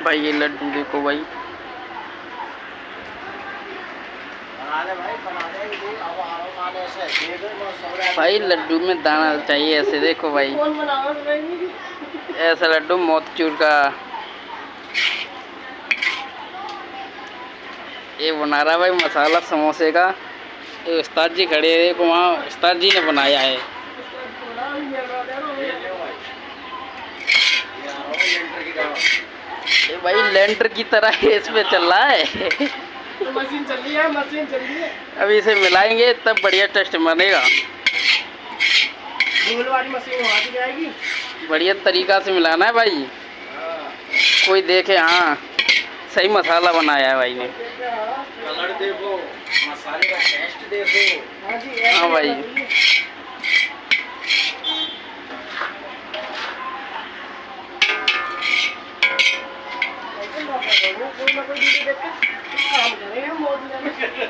भाई ये लड्डू देखो भाई। भाई लड्डू में दाना चाहिए ऐसे, देखो भाई ऐसा लड्डू मोतीचूर का ये बना रहा भाई मसाला समोसे का। ये उस्ताद जी खड़े हैं, देखो वहाँ उस्ताद जी ने बनाया है। ये भाई लेंटर की तरह इसमें चल रहा है। तो मशीन चल रही है, मशीन चल रही है। अभी इसे मिलाएंगे तब बढ़िया टेस्ट बनेगा। धूल वाली मशीन वहाँ भी जाएगी। बढ़िया तरीका से मिलाना है भाई, कोई देखे हाँ सही मसाला बनाया है भाई ने। कलर देखो, मसाले का टेस्ट देखो। हाँ भाई कोई ना कोई वीडियो देख के काम करेंगे।